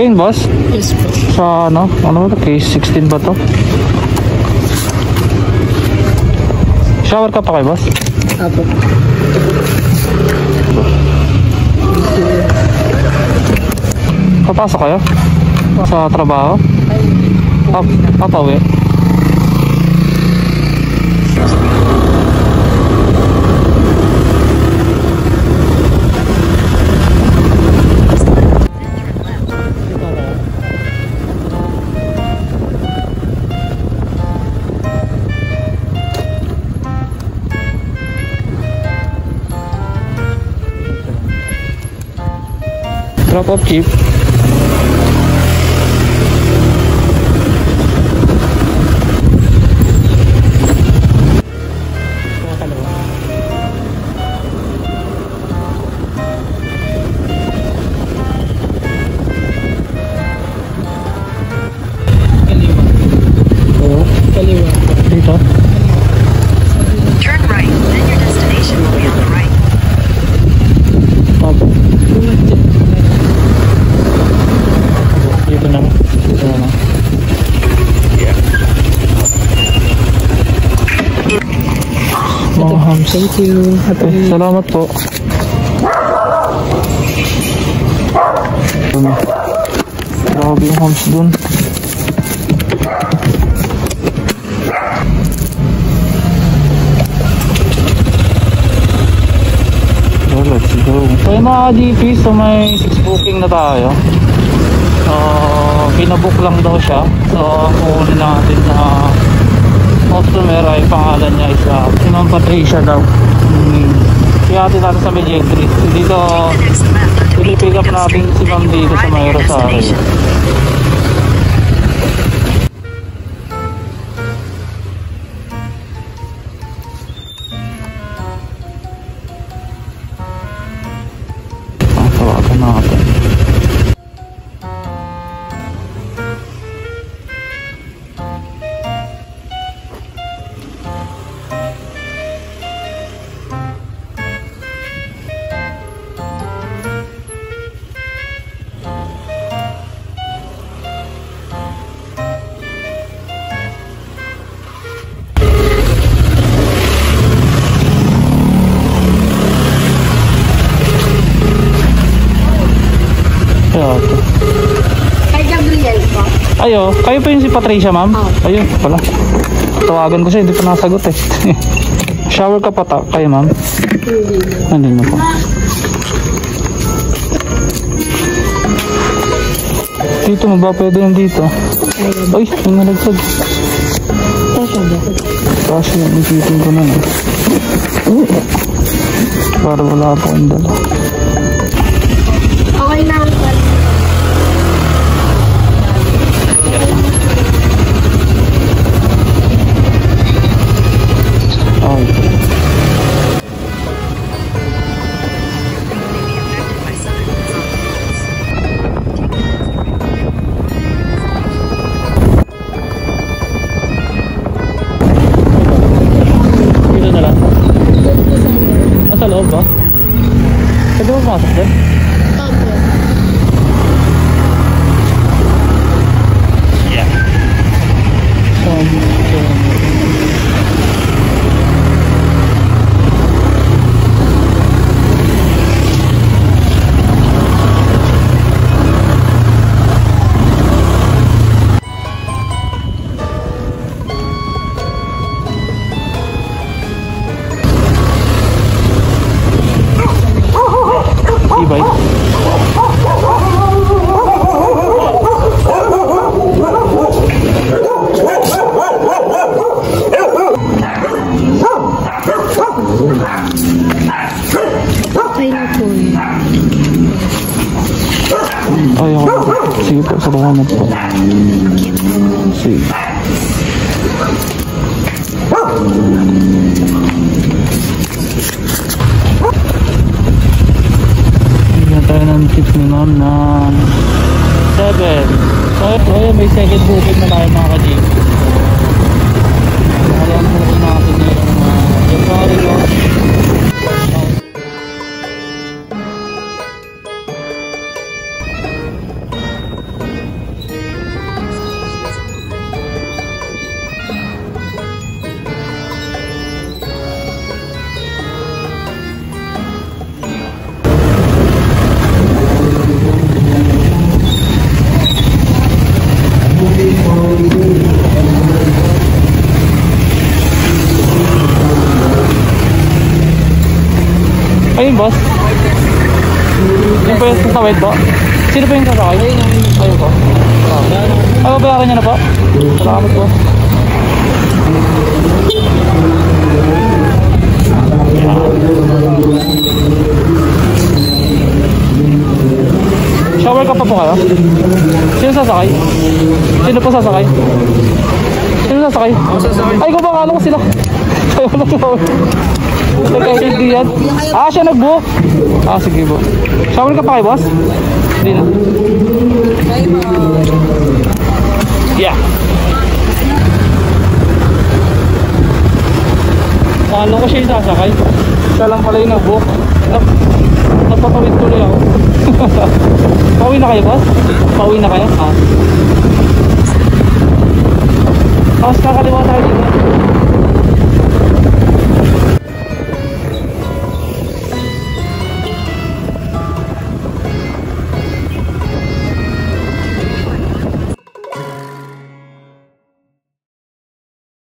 Ngayon, boss? Yes po. Sa ano ba? Case 16 ba to? Shower ka pa kayo, boss? Apo. Papasok kayo? Sa trabaho? Papawi? Drop off jeep. Kaliwa. Dito. Turn right, then your destination will be on the right. Opo. Dito na. Dito na. Mga hams. Thank you. Salamat po. Grabe yung hams dun. Let's go. So yung mga DP, so may 6 booking na tayo. Pinabook lang daw siya. So kukunin natin na customer ay pangalan niya is si Ma'am Patricia daw. Kaya natin sa may J3. Dito pick up natin si Ma'am dito sa may Rosario. Tawagan natin. Kay Gabriel po. Ayo, kayo pa yung si Patricia, ma'am? Oo. Ayun, pala. Tawagan ko siya, hindi pa nasagot eh. Shower ka pa kayo, ma'am? Hindi na po. Dito mo ba pwede yan dito? Uy, may nalagsag. Kasi yan, ipitin ko na. Para wala po ang dala. Okay na ako. Dito na lang. Sa loob ba? Pwede mo pasok din? Yeah. E-bike. Ayaw. Sige po, salamat po. Sige. Bigyan tayo ng tips ni ma'am na 7. So ayun, may second booking na tayo mga ka-G. Ayan booking natin yung Rosario. Ayun, boss. Yung po yung sasawid po. Sino po yung sasakay? Ayun po. Ay, babayaran niya na po. Salamat po. Shower ka pa po kayo? Sino sasakay? Sino po sasakay? Sino sasakay? Ay, ko ba akala ko sila? Ayaw na shower. Nagka-hindi yan. Ah, siya nag-book. Ah, sige po. Shower ka pa kayo, boss? Hindi na. Yeah. Akala ko siya yung sasakay. Siya lang pala yung nag-book. Napapawid tuloy ako. Pauwi na kayo, boss? Pauwi na kayo? Ah. Tapos kakaliwa tayo dito.